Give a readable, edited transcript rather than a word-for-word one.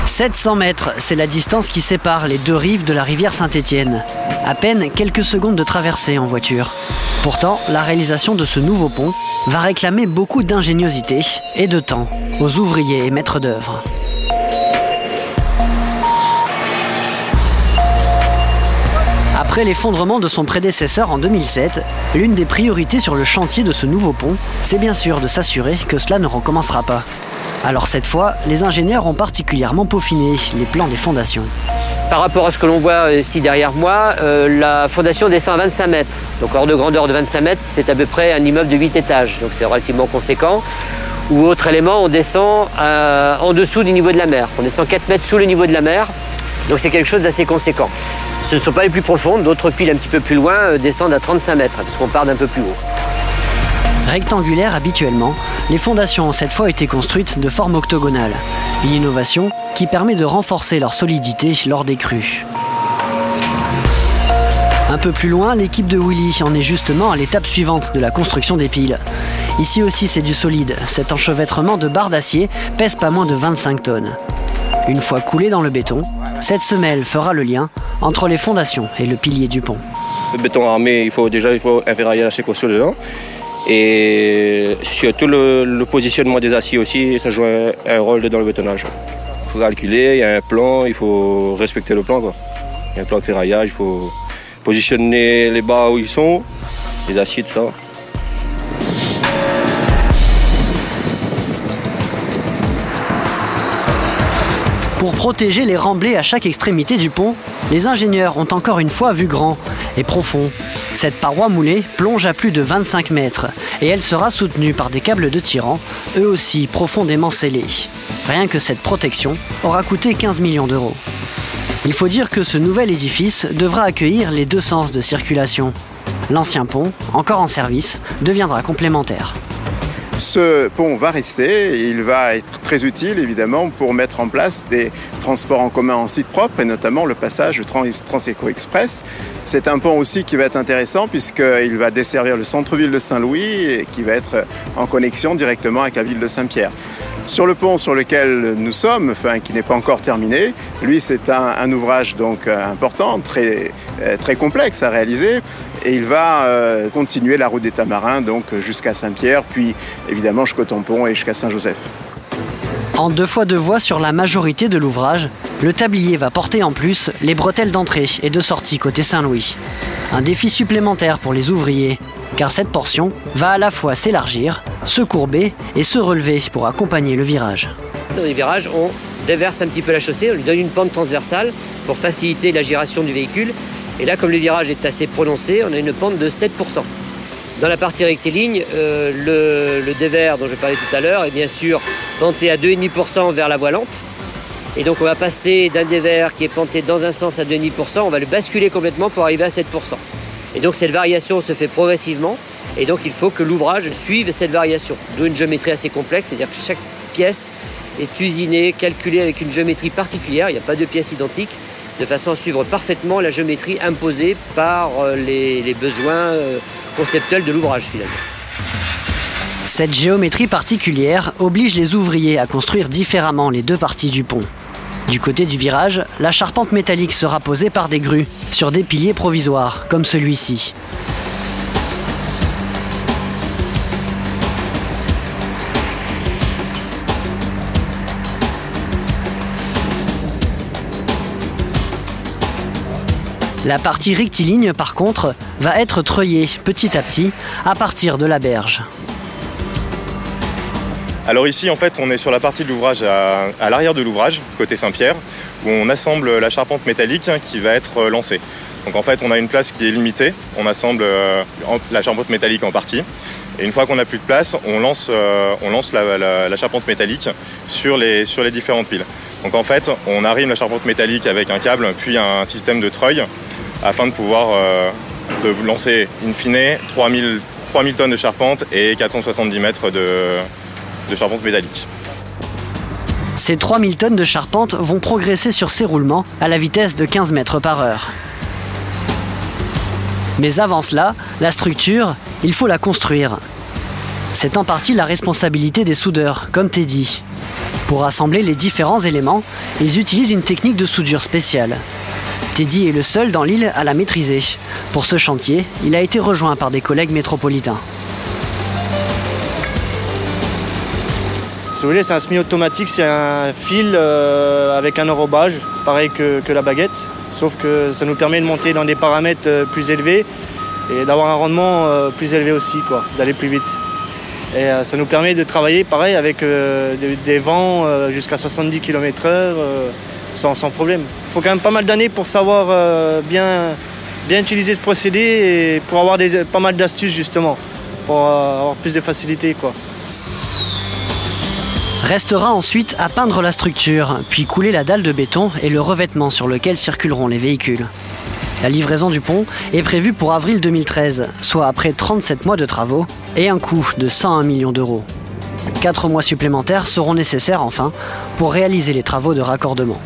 700 mètres, c'est la distance qui sépare les deux rives de la rivière Saint-Étienne. À peine quelques secondes de traversée en voiture. Pourtant, la réalisation de ce nouveau pont va réclamer beaucoup d'ingéniosité et de temps aux ouvriers et maîtres d'œuvre. Après l'effondrement de son prédécesseur en 2007, l'une des priorités sur le chantier de ce nouveau pont, c'est bien sûr de s'assurer que cela ne recommencera pas. Alors cette fois, les ingénieurs ont particulièrement peaufiné les plans des fondations. Par rapport à ce que l'on voit ici derrière moi, la fondation descend à 25 mètres. Donc hors de grandeur de 25 mètres, c'est à peu près un immeuble de 8 étages. Donc c'est relativement conséquent. Ou autre élément, on descend en dessous du niveau de la mer. On descend 4 mètres sous le niveau de la mer. Donc c'est quelque chose d'assez conséquent. Ce ne sont pas les plus profondes. D'autres piles un petit peu plus loin descendent à 35 mètres, parce qu'on part d'un peu plus haut. Rectangulaires habituellement, les fondations ont cette fois été construites de forme octogonale. Une innovation qui permet de renforcer leur solidité lors des crues. Un peu plus loin, l'équipe de Willy en est justement à l'étape suivante de la construction des piles. Ici aussi c'est du solide, cet enchevêtrement de barres d'acier pèse pas moins de 25 tonnes. Une fois coulé dans le béton, cette semelle fera le lien entre les fondations et le pilier du pont. Le béton armé, il faut un ferraillage assez costaud dedans. Et surtout le positionnement des aciers aussi, ça joue un rôle dans le bétonnage. Il faut calculer, il y a un plan, il faut respecter le plan, quoi. Il y a un plan de ferraillage, il faut positionner les barres où ils sont, les aciers, tout ça. Pour protéger les remblais à chaque extrémité du pont, les ingénieurs ont encore une fois vu grand et profond. Cette paroi moulée plonge à plus de 25 mètres et elle sera soutenue par des câbles de tirant, eux aussi profondément scellés. Rien que cette protection aura coûté 15 millions d'euros. Il faut dire que ce nouvel édifice devra accueillir les deux sens de circulation. L'ancien pont, encore en service, deviendra complémentaire. Ce pont va rester et il va être très utile évidemment pour mettre en place des transports en commun en site propre et notamment le passage Transeco Express. C'est un pont aussi qui va être intéressant puisqu'il va desservir le centre-ville de Saint-Louis et qui va être en connexion directement avec la ville de Saint-Pierre. Sur le pont sur lequel nous sommes, qui n'est pas encore terminé, lui c'est un ouvrage donc important, très complexe à réaliser. Et il va continuer la route des Tamarins donc jusqu'à Saint-Pierre, puis évidemment jusqu'au Tampon et jusqu'à Saint-Joseph. En 2 fois 2 voies sur la majorité de l'ouvrage, le tablier va porter en plus les bretelles d'entrée et de sortie côté Saint-Louis. Un défi supplémentaire pour les ouvriers, car cette portion va à la fois s'élargir, se courber et se relever pour accompagner le virage. Dans les virages, on déverse un petit peu la chaussée, on lui donne une pente transversale pour faciliter la giration du véhicule. Et là, comme le virage est assez prononcé, on a une pente de 7%. Dans la partie rectiligne, le dévers dont je parlais tout à l'heure est bien sûr penté à 2,5% vers la voie lente. Et donc on va passer d'un dévers qui est penté dans un sens à 2,5%, on va le basculer complètement pour arriver à 7%. Et donc cette variation se fait progressivement, et donc il faut que l'ouvrage suive cette variation. D'où une géométrie assez complexe, c'est-à-dire que chaque pièce est usinée, calculée avec une géométrie particulière, il n'y a pas de pièces identiques, de façon à suivre parfaitement la géométrie imposée par les besoins conceptuels de l'ouvrage finalement. Cette géométrie particulière oblige les ouvriers à construire différemment les deux parties du pont. Du côté du virage, la charpente métallique sera posée par des grues sur des piliers provisoires, comme celui-ci. La partie rectiligne, par contre, va être treuillée petit à petit à partir de la berge. Alors ici, en fait, on est sur la partie de l'ouvrage à l'arrière de l'ouvrage, côté Saint-Pierre, où on assemble la charpente métallique qui va être lancée. Donc en fait, on a une place qui est limitée, on assemble la charpente métallique en partie. Et une fois qu'on n'a plus de place, on lance la charpente métallique sur les différentes piles. Donc en fait, on arrime la charpente métallique avec un câble, puis un système de treuil, afin de pouvoir de lancer in fine 3000 tonnes de charpente et 470 mètres de charpente métallique. Ces 3000 tonnes de charpente vont progresser sur ces roulements à la vitesse de 15 mètres par heure. Mais avant cela, la structure, il faut la construire. C'est en partie la responsabilité des soudeurs, comme Teddy. Pour assembler les différents éléments, ils utilisent une technique de soudure spéciale. Teddy est le seul dans l'île à la maîtriser. Pour ce chantier, il a été rejoint par des collègues métropolitains. Si vous voulez, c'est un semi-automatique, c'est un fil avec un enrobage, pareil que la baguette, sauf que ça nous permet de monter dans des paramètres plus élevés et d'avoir un rendement plus élevé aussi, d'aller plus vite. Et ça nous permet de travailler pareil avec des vents jusqu'à 70 km/h sans problème. Il faut quand même pas mal d'années pour savoir bien utiliser ce procédé et pour avoir pas mal d'astuces justement, pour avoir plus de facilité. Restera ensuite à peindre la structure, puis couler la dalle de béton et le revêtement sur lequel circuleront les véhicules. La livraison du pont est prévue pour avril 2013, soit après 37 mois de travaux et un coût de 101 millions d'euros. 4 mois supplémentaires seront nécessaires enfin pour réaliser les travaux de raccordement.